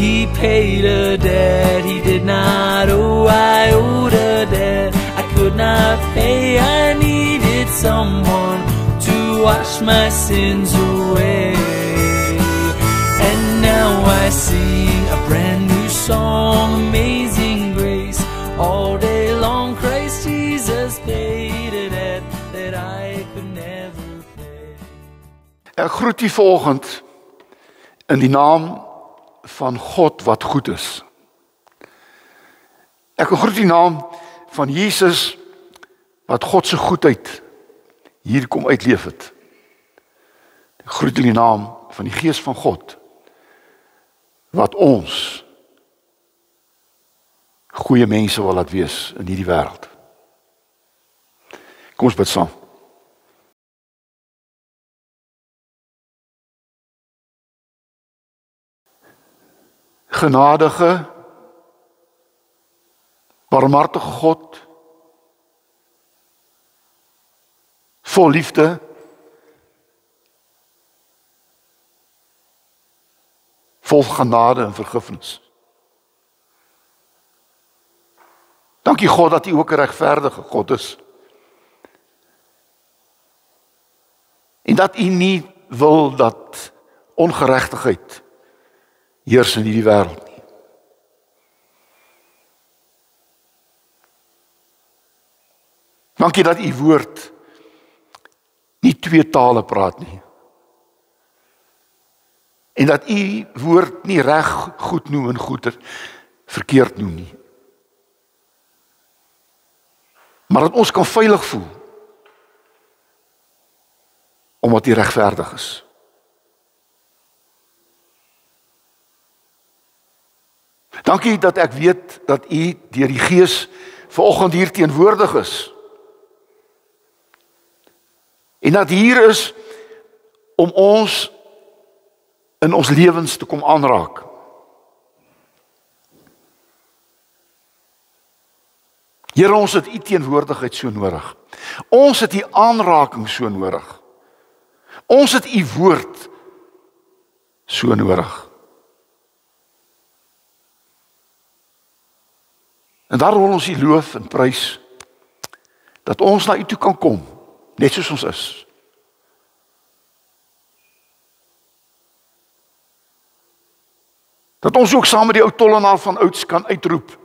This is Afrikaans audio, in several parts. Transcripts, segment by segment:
He paid a debt he did not owe. I owed a debt I could not pay. I needed someone to wash my sins away. And now I sing a brand new song, Amazing Grace. All day long Christ Jesus paid a debt that I could never pay. Ek groet u vanoggend in die naam van God wat goed is. Ek groet die naam van Jesus wat God se goedheid hier kom uitleef het. Ek groet in die naam van die Gees van God wat ons goeie mense wil laat wees in hierdie wêreld. Kom ons bid saam. Genadige, barmhartige God, vol liefde, vol genade en vergifnis. Dankie God dat U ook 'n regverdige God is. En dat U nie wil dat ongeregtigheid heers in hierdie wêreld nie. Dankie dat U woord nie twee tale praat nie. En dat U woord nie reg goed noem en goeie verkeerd noem nie. Maar dat ons kan veilig voel omdat U regverdig is. Dankie dat ek weet dat U deur die Gees vanoggend hier teenwoordig is. En dat hier is om ons in ons lewens te kom aanraak. Here, ons het U teenwoordigheid so nodig. Ons het U aanraking so nodig. Ons het U woord so nodig. En daarom wil ons U loof en prys dat ons na U toe kan kom, net soos ons is. Dat ons ook saam met die ou tollenaar van ouds kan uitroep: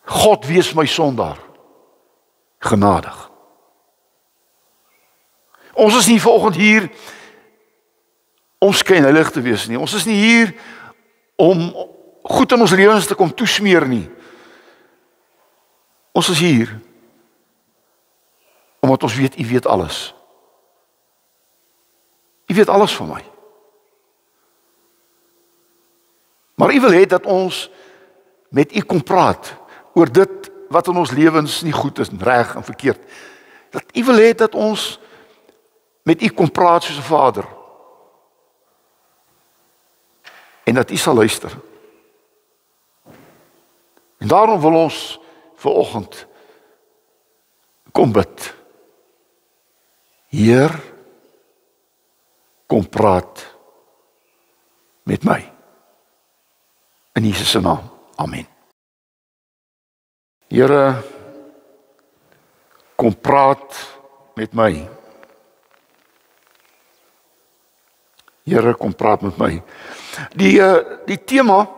God, wees my sondaar genadig. Ons is nie vanoggend hier om skynheilig te wees nie. Ons is nie hier om goed in ons lewens te kom toesmeer nie. Ons is hier omdat ons weet U weet alles. U weet alles van my. Maar U wil hê dat ons met U kom praat oor dit wat in ons lewens nie goed is, reg en verkeerd. Dat U wil hê dat ons met U kom praat soos 'n vader. En dat U sal luister. En daarom wil ons vanoggend kom bid. Heer, kom praat met my. In Jesus se naam. Amen. Here, kom praat met my. Here, kom praat met my. Die tema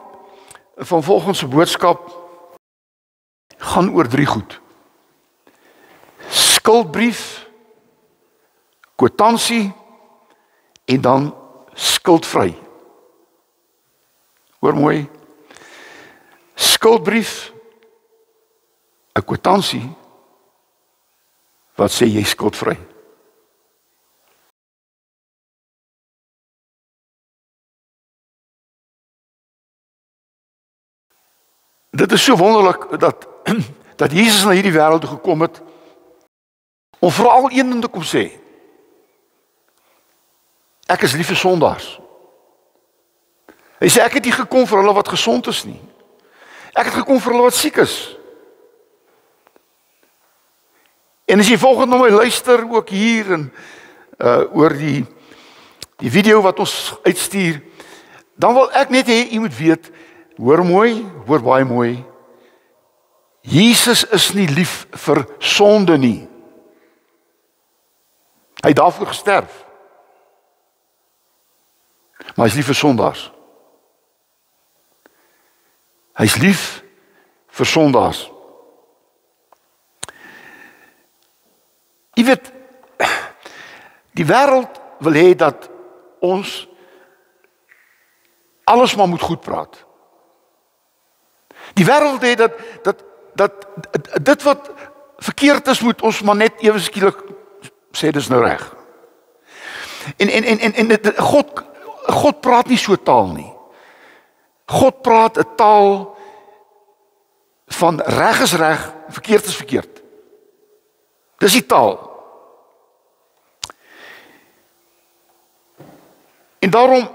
van volgende se boodskap gaan oor 3 goed. Skuldbrief, kwitansie en dan skuldvry. Hoor mooi. Skuldbrief, 'n kwitansie wat sê jy skuldvry. Dit is so wonderlik dat Jesus na hierdie wêreld gekom het om veral een ding te kom sê: ek is lief vir sondaars. Hy sê ek het nie gekom vir hulle wat gesond is nie. Ek het gekom vir hulle wat siek is. En as jy volgende na my luister ook hier en oor die video wat ons uitstuur, Dan wil ek net hê, jy moet weet, hoor mooi, hoor baie mooi, Jesus is nie lief vir sonde nie. Hy het daarvoor gesterf. Maar hy is lief vir sondaars. Hy is lief vir sondaars. Jy weet, die wêreld wil hê dat ons alles maar moet goed praat. Die wêreld wil hê dat dit wat verkeerd is, moet ons maar net ewe skielik sê dis nou reg. En God praat nie so taal nie. God praat 'n taal van reg is reg, verkeerd is verkeerd. Dis die taal. En daarom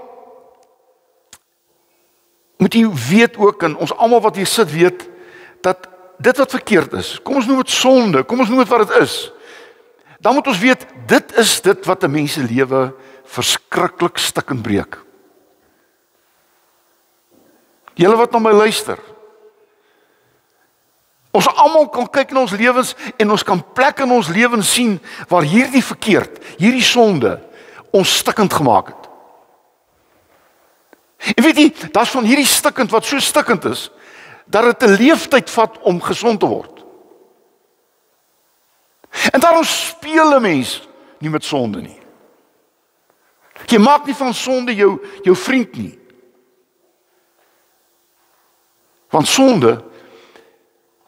moet jy weet ook, en ons almal wat hier sit weet, dat dit wat verkeerd is, kom ons noem dit sonde, kom ons noem dit wat dit is, dan moet ons weet, dit is dit wat 'n mens se lewe verskriklik stikkend breek. Julle wat na my luister, ons almal kan kyk na ons lewens en ons kan plekke in ons lewens sien waar hierdie verkeerd, hierdie sonde ons stikkend gemaak het. En weet jy, daar's van hierdie stikkend wat so stikkend is, dat dit 'n leeftyd vat om gesond te word. En daarom speel 'n mens nie met sonde nie. Jy maak nie van sonde jou vriend nie. Want sonde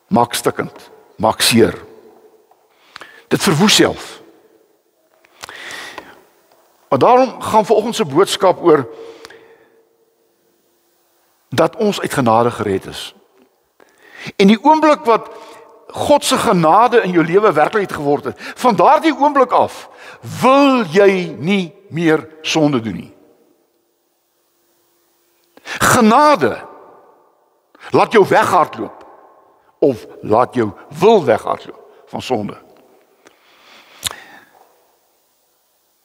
maak stikkend, maak seer. Dit verwoes self. Maar daarom gaan vanoggend se boodskap oor dat ons uit genade gered is. En die oomblik wat God se genade in jou lewe werklikheid geword het, van daardie oomblik af wil jy nie meer sonde doen nie. Genade laat jou weghardloop of laat jou wil weghardloop van sonde.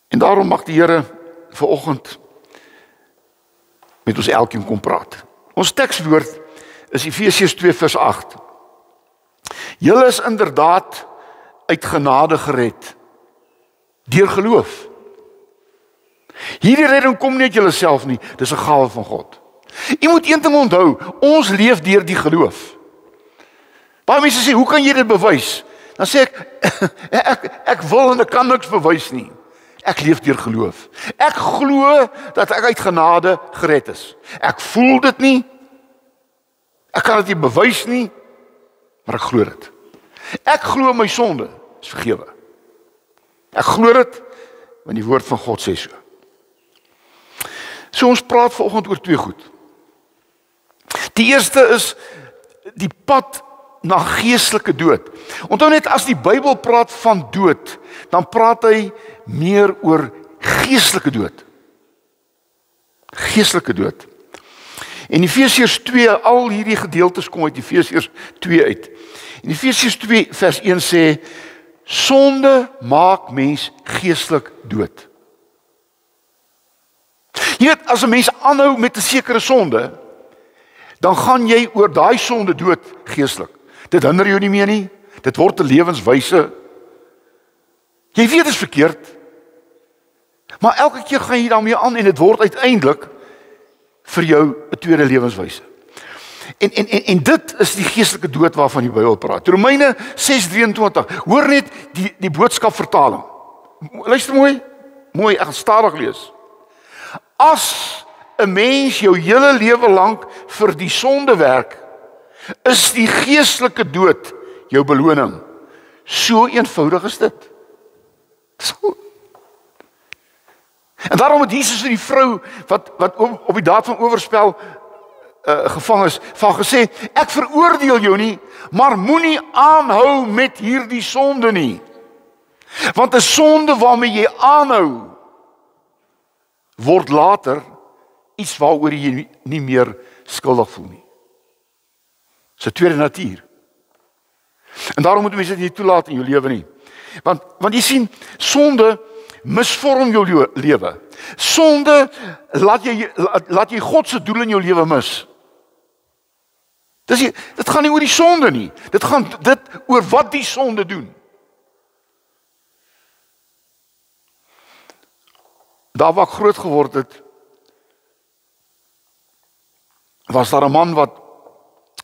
En daarom mag die Here vanoggend met ons elkeen kom praat. Ons tekswoord is Efesiërs 2 vers 8. Julle is inderdaad uit genade gered deur geloof. Hierdie redding kom nie uit julleself nie, dis 'n gawe van God. Jy moet een ding onthou, ons leef deur die geloof. Baie mense sê, hoe kan jy dit bewys? Dan sê ek wil en ek kan niks bewys nie. Ek leef deur geloof. Ek glo dat ek uit genade gered is. Ek voel dit nie. Ek kan dit nie bewys nie, maar ek glo dit. Ek glo my sonde is vergewe. Ek glo dit, want die woord van God sê so. So ons praat vanoggend oor twee goed. Die eerste is die pad na geestelike dood. Onthou net, as die Bybel praat van dood, dan praat hy meer oor geestelike dood. Geestelike dood. En Efesiërs 2, al hierdie gedeeltes kom uit Efesiërs 2 uit. En Efesiërs 2 vers 1 sê, sonde maak mens geestelik dood. Jy weet, as 'n mens aanhou met 'n sekere sonde, dan gaan jy oor daai sonde dood geestelik. Dit hinder jou nie meer nie, dit word 'n lewenswyse. Jy weet dit is verkeerd, maar elke keer gaan jy daarmee aan en dit word uiteindelik vir jou 'n tweede lewenswyse. En dit is die geestelike dood waarvan die Bybel praat. Romeine 6:23. Hoor net die boodskap vertaling. Luister mooi, ek gaan stadig lees. As 'n mens jou hele lewe lank vir die sonde werk, is die geestelike dood jou beloning. So eenvoudig is dit. So. En daarom het Jesus vir die vrou wat op die daad van oorspel gevang is, van gesê, ek veroordeel jou nie, maar moenie aanhou met hierdie sonde nie. Want 'n sonde waarmee jy aanhou, word later iets waaroor jy nie meer skuldig voel nie. Dis 'n tweede natuur. En daarom moet mense dit nie toelaat in jou lewe nie. Want jy sien, sonde misvorm jou lewe. Sonde laat jy God se doel in jou lewe mis. Dit gaan nie oor die sonde nie. Dit gaan oor wat die sonde doen. Daar waar ek groot geword het, was daar 'n man wat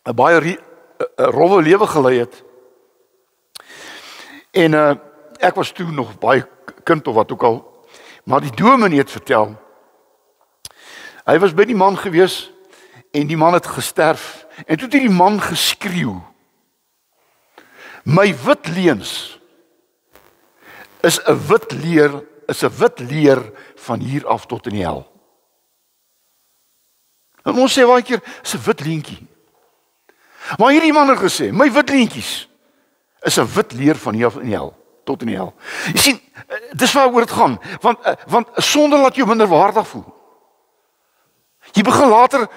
'n baie rowwe lewe gelei het. En ek was toe nog baie kind of wat ook al, maar die dominee het vertel, hy was by die man gewees en die man het gesterf en toe het die man geskreeu, my wit leuns is 'n wit leer van hier af tot in die hel. En ons sê baie keer, is 'n wit leentjie. Maar hierdie man het gesê, my wit leentjies is 'n wit leer van hier af in die hel, tot in die hel. Jy sien, dis waaroor dit gaan, want sonde laat jou minderwaardig voel. Jy begin later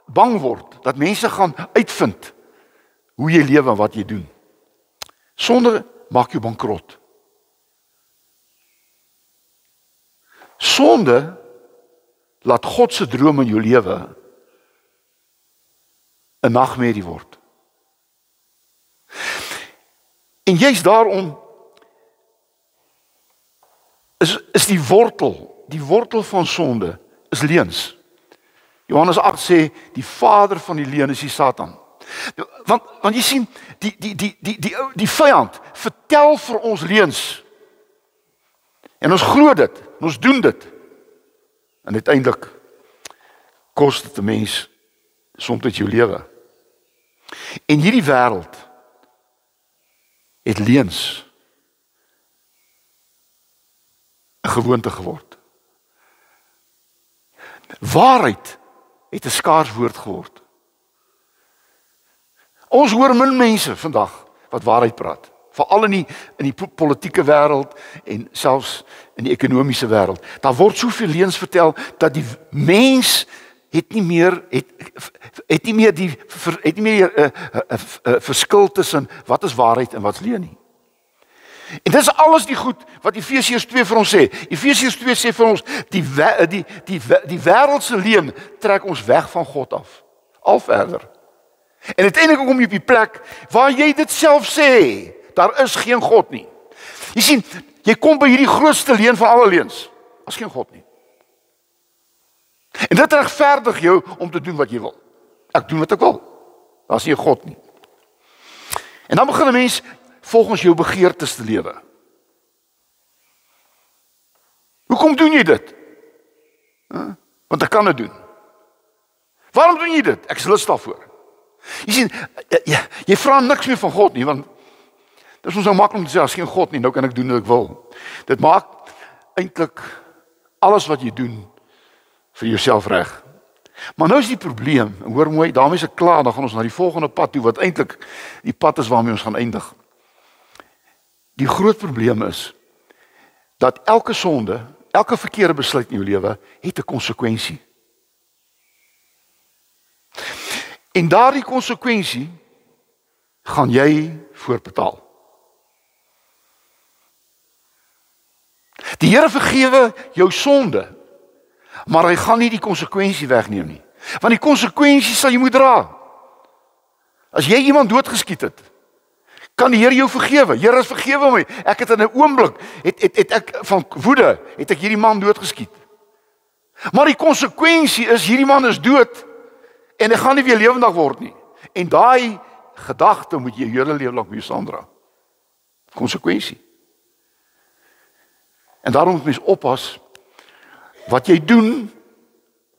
bang word, dat mense gaan uitvind, hoe jy lewe en wat jy doen. Sonde maak jou bankrot. Sonde laat God se droom in jou lewe 'n nagmerrie word. En juist daarom is die wortel van sonde is leuns. Johannes 8 sê die vader van die leuen is die Satan. Want jy sien die vyand vertel vir ons leuns. En ons glo dit, en ons doen dit. En uiteindelik kos dit 'n mens soms uit jou lewe. En hierdie wêreld het leuns 'n gewoonte geword. Waarheid het 'n skaars woord geword. Ons hoor min mense vandag wat waarheid praat. Veral in die politieke wêreld en selfs in die ekonomiese wêreld. Daar word soveel leuns vertel dat die mens het nie meer verskil tussen wat is waarheid en wat is leuen nie. En dis alles die goed wat Efesiërs 2 vir ons sê. Efesiërs 2 sê vir ons die wêreldse leuen trek ons weg van God af. Al verder. En uiteindelik kom jy op die plek waar jy dit self sê. Daar is geen God nie. Jy sien, jy kom by hierdie grootste leuen van alle leuns. Daar's geen God nie. En dit regverdig jou om te doen wat jy wil. Ek doen wat ek wil. Daar's nie 'n God nie. En dan begin 'n mens volgens jou begeertes te lewe. Hoekom doen jy dit? Want ek kan dit doen. Waarom doen jy dit? Ek is lus daarvoor. Jy sien, jy vra niks meer van God nie, want dit is ons nou maklik om te sê, as geen God nie, nou kan ek doen wat ek wil. Dit maak eintlik alles wat jy doen vir jouself reg. Maar nou is die probleem, en hoor mooi, daarmee is ek klaar, dan gaan ons na die volgende pad toe, wat eintlik die pad is waarmee ons gaan eindig. Die groot probleem is, dat elke sonde, elke verkeerde besluit in jou lewe, het 'n konsekwensie. En daardie konsekwensie gaan jy voorbetaal. Die Here vergewe jou sonde, maar hy gaan nie die konsekwensie wegneem nie. Want die konsekwensie sal jy moet dra. As jy iemand doodgeskiet het, kan die Here jou vergewe. Here, vergewe my. Ek het in 'n oomblik het ek van woede het ek hierdie man doodgeskiet. Maar die konsekwensie is hierdie man is dood en hy gaan nie weer lewendig word nie. En daai gedagte moet jy jou hele lewe lank mee saamdra. Konsekwensie. En daarom moet mens oppas, wat jy doen,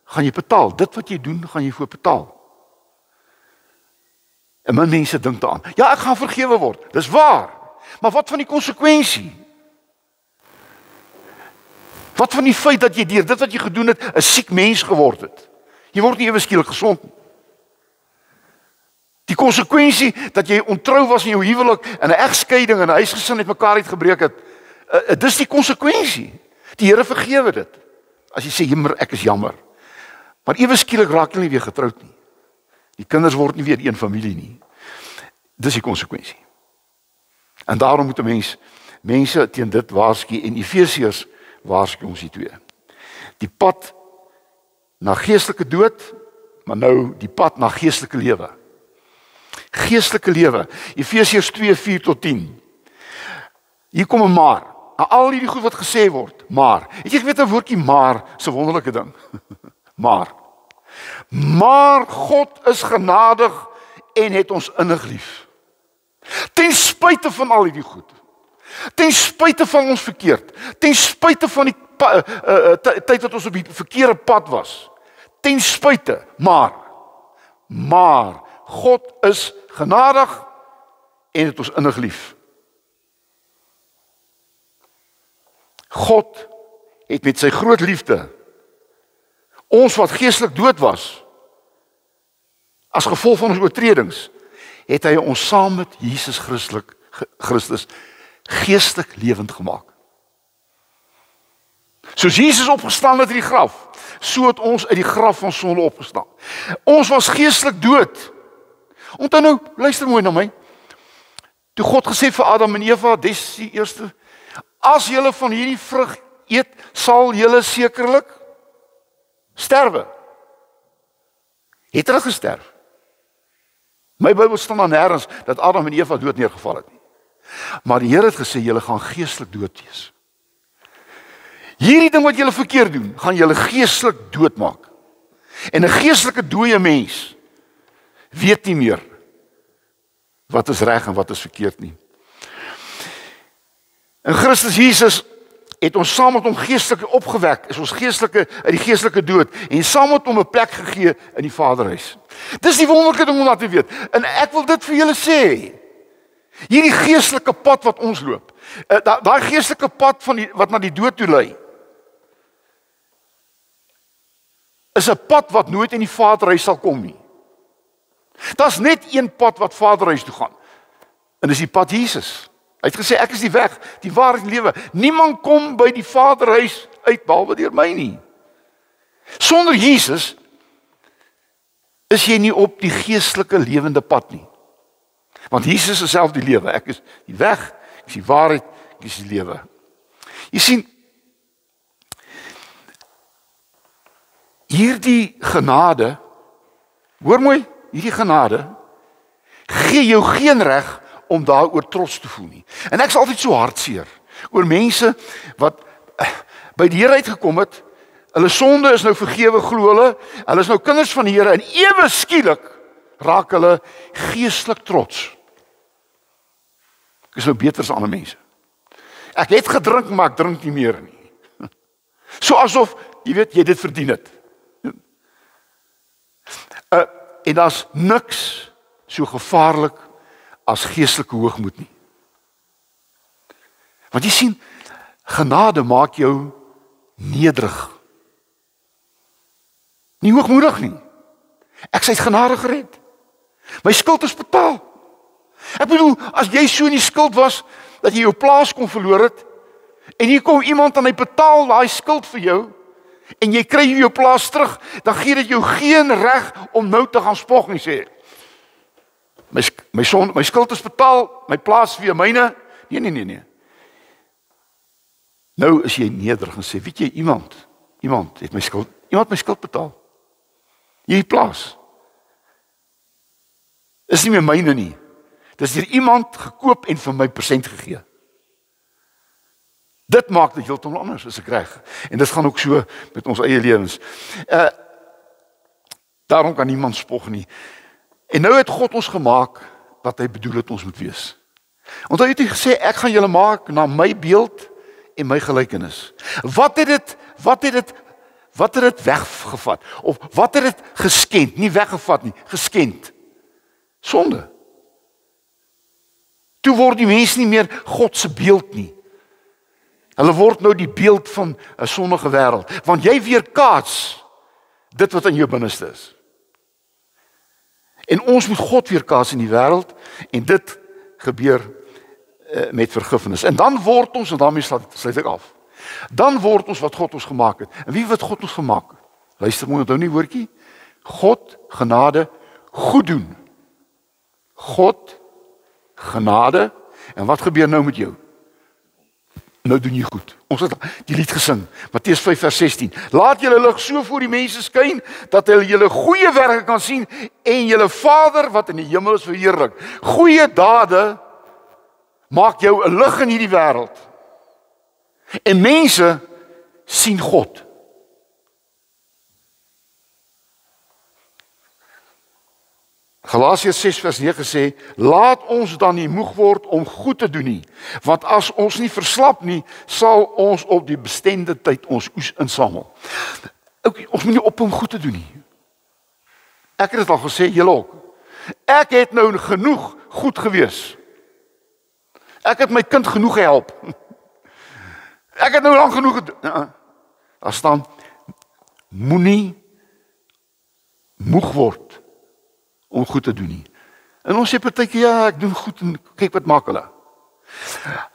gaan jy betaal. Dit wat jy doen, gaan jy voor betaal. En min mense dink daaraan. Ja, ek gaan vergewe word. Dis waar. Maar wat van die konsekwensie? Wat van die feit dat jy deur dit wat jy gedoen het, 'n siek mens geword het? Jy word nie ewe skielik gesond nie. Die konsekwensie dat jy ontrou was in jou huwelik en 'n egskeiding en 'n huisgesin het mekaar uitgebreek het, dis die konsekwensie. Die Here vergewe dit. As jy sê, "Jammer, ek is jammer." Maar ewe skielik raak jy nie weer getroud nie. Die kinders word nie weer een familie nie. Dis die konsekwensie. En daarom moet 'n mens mense teen dit waarsku, en Efesiërs waarsku ons die twee. Die pad na geestelike dood, maar nou die pad na geestelike lewe. Geestelike lewe, Efesiërs 2:4-10. Hier kom 'n maar. Na al hierdie goed wat gesê word, maar. Het jy geweet 'n woordjie maar, so 'n wonderlike ding. Maar God is genadig en het ons innig lief. Ten spyte van al hierdie goed. Ten spyte van ons verkeerd. Ten spyte van die tyd wat ons op die verkeerde pad was. Ten spyte, maar God is genadig en het ons innig lief. God het met sy groot liefde ons wat geestelik dood was as gevolg van ons oortredings, het hy ons saam met Jesus Christus geestelik lewend gemaak. Soos Jesus opgestaan het uit die graf, so het ons uit die graf van sonde opgestaan. Ons was geestelik dood. Onthou nou, luister mooi na my. Toe God gesê vir Adam en Eva, dis die eerste, as julle van hierdie vrug eet, sal julle sekerlik sterwe. Het hulle gesterf? My Bybel staan daar nêrens dat Adam en Eva dood neergeval het nie. Maar die Here het gesê julle gaan geestelik dood wees. Hierdie ding wat julle verkeerd doen, gaan julle geestelik doodmaak. En 'n geestelike dooie mens weet nie meer wat is reg en wat is verkeerd nie. In Christus Jesus het ons saam met hom geestelik opgewek, is ons geestelike uit die geestelike dood en saam met hom 'n plek gegee in die Vaderhuis. Dis die wonderlike ding om laat te weet. En ek wil dit vir julle sê. Hierdie geestelike pad wat ons loop, daai geestelike pad wat na die dood toe lei, is 'n pad wat nooit in die Vaderhuis sal kom nie. Daar's net een pad wat Vaderhuis toe gaan. En dis die pad Jesus. Hy het gesê ek is die weg, die waarheid en lewe. Niemand kom by die Vaderhuis uit behalwe deur my nie. Sonder Jesus is jy nie op die geestelike lewende pad nie. Want Jesus is self die lewe. Ek is die weg, ek is die waarheid, ek is die lewe. Jy sien, hierdie genade, hoor mooi, hierdie genade gee jou geen reg om daaroor trots te voel nie. En ek is altyd so hartseer oor mense wat by die Here uitgekom het, hulle sonde is nou vergewe, glo hulle is nou kinders van die Here en ewe skielik raak hulle geestelik trots. Ek is nou beter as ander mense. Ek het gedrink, maar ek drink nie meer nie. So asof, jy weet, jy dit verdien het. En daar's niks so gevaarlik as geestelike hoogmoed nie. Want jy sien, genade maak jou nederig. Nie hoogmoedig nie. Ek is uit genade gered. My skuld is betaal. Ek bedoel, as jy so in die skuld was, dat jy jou plaas kon verloor het, en hier kom iemand en hy betaal daai skuld vir jou, en jy kry jou plaas terug, dan gee dit jou geen reg om nou te gaan spog en sê, my skuld is betaal, my plaas weer myne. Nee. Nou is jy nederig en sê, weet jy, iemand het my skuld betaal. Hierdie plaas is nie meer myne nie. Dis deur iemand gekoop en vir my persent gegee. Dit maak dit heeltemal anders as ek reg. En dit gaan ook so met ons eie lewens. Daarom kan niemand spog nie. En nou het God ons gemaak wat hy bedoel het ons moet wees. Want hy het gesê ek gaan julle maak na my beeld en my gelykenis. Wat het dit weggevat? Of wat het dit geskend? Nie weggevat nie, geskend. Sonde. Toe word die mens nie meer God se beeld nie. Hulle word nou die beeld van 'n sondige wêreld, want jy weerkaats dit wat in jou binneste is. En ons moet God weerkaats in die wêreld en dit gebeur met vergifnis. En dan word ons, en daarmee sluit ek af. Dan word ons wat God ons gemaak het. En wie wat God ons gemaak het? Luister mooi, onthou nie woordjie. God, genade, goed doen. God, genade, en wat gebeur nou met jou? Nou doen jy goed. Ons het die lied gesing, Matteus 5 vers 16. Laat julle lig so voor die mense skyn, dat hulle julle goeie werke kan sien, en julle Vader wat in die hemel is verheerlik. Goeie dade maak jou 'n lig in hierdie wêreld. En mense sien God. Galasiërs 6 vers 9 sê, laat ons dan nie moeg word om goed te doen nie, want as ons nie verslap nie, sal ons op die bestemde tyd ons oes insamel. Ons moet nie ophou om goed te doen nie. Ek het dit al gesê, julle ook. Ek het nou genoeg goed gewees. Ek het my kind genoeg gehelp. Ek het nou lank genoeg gedoen. Daar staan, moenie moeg word om goed te doen nie. En ons sê partykeer, ja, ek doen goed en kyk wat maak hulle.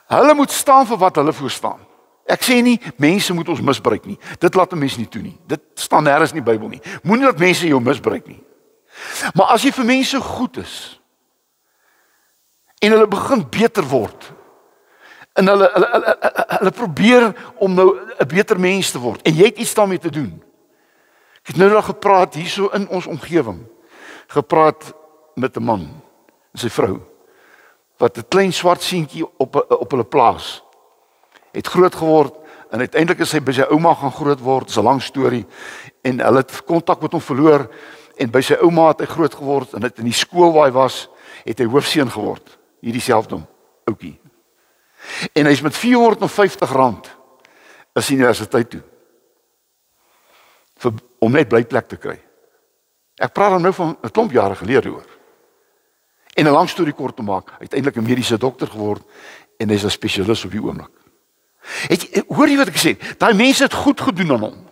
Hulle moet staan vir wat hulle voorstaan. Ek sê nie, mense moet ons misbruik nie. Dit laat 'n mens nie toe nie. Dit staan nêrens in die Bybel nie. Moenie dat mense jou misbruik nie. Maar as jy vir mense goed is, en hulle begin beter word, en hulle probeer om nou 'n beter mens te word, en jy het iets daarmee te doen. Ek het nou nog gepraat hierso in ons omgewing, gepraat met 'n man en sy vrou, wat 'n klein swart seentjie op hulle plaas, het groot geword, en uiteindelik is hy by sy ouma gaan groot word, is 'n lang storie, en hulle het kontak met hom verloor, en by sy ouma het hy groot geword, en het in die skool waar hy was, het hy hoofseun geword, hierdie selfde ouetjie. En hy's met R450 is universiteit toe, om net blyplek te kry. Ek praat dan nou van 'n klomp jare gelede hoor. En 'n lang storie kort te maak, uiteindelik 'n mediese dokter geword, en hy's 'n spesialis op die oomblik. Hoor jy wat ek sê? Daai mense het goed gedoen aan hom.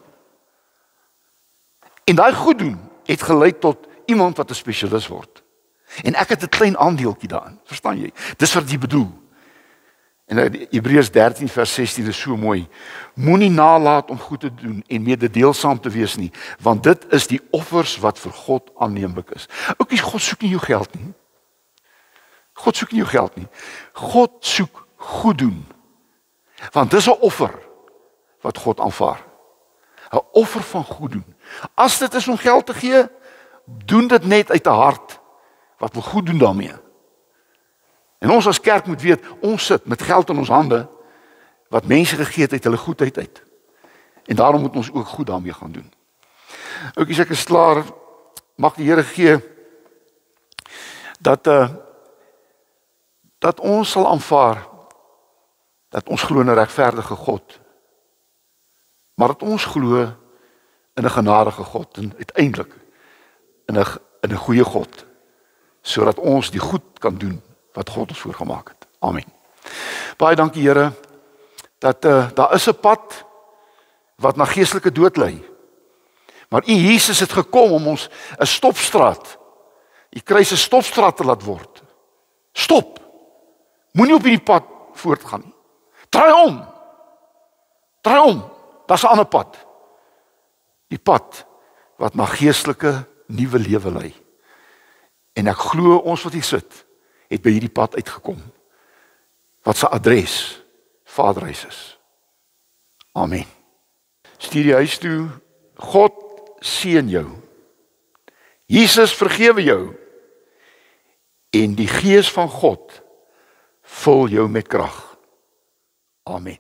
En daai goed doen het gelei tot iemand wat 'n spesialis word. En ek het 'n klein aandeeltjie daarin, verstaan jy? Dis wat jy bedoel. En Hebreërs 13 vers 16 is so mooi. Moenie nalat om goed te doen en mededeelsaam te wees nie, want dit is die offers wat vir God aanneemlik is. Oukies, God soek nie jou geld nie. God soek nie jou geld nie. God soek goed doen. Want dis 'n offer wat God aanvaar. 'n Offer van goed doen. As dit is om geld te gee, doen dit net uit 'n hart wat wil goed doen daarmee. En ons as kerk moet weet, ons sit met geld in ons hande, wat mense gegee het uit hulle goedheid uit. En daarom moet ons ook goed daarmee gaan doen. Oukies, ek is klaar. Mag die Here gee dat ons sal aanvaar dat ons glo in 'n regverdige God, maar dat ons glo in 'n genadige God en uiteindelik in 'n goeie God, sodat ons die goed kan doen wat God ons voorgemaak het. Amen. Baie dankie Here dat daar is 'n pad wat na geestelike dood lei. Maar U Jesus het gekom om ons 'n stopstraat, die kruis 'n stopstraat te laat word. Stop. Moenie op hierdie pad voortgaan nie. Draai om. Draai om. Daar's 'n ander pad. Die pad wat na geestelike nuwe lewe lei. En ek glo ons wat hier sit, het by hierdie pad uitgekom. Wat se adres Vaderhuis is. Amen. Stuur jy huis toe. God seën jou. Jesus vergewe jou. En die Gees van God vul jou met krag. Amen.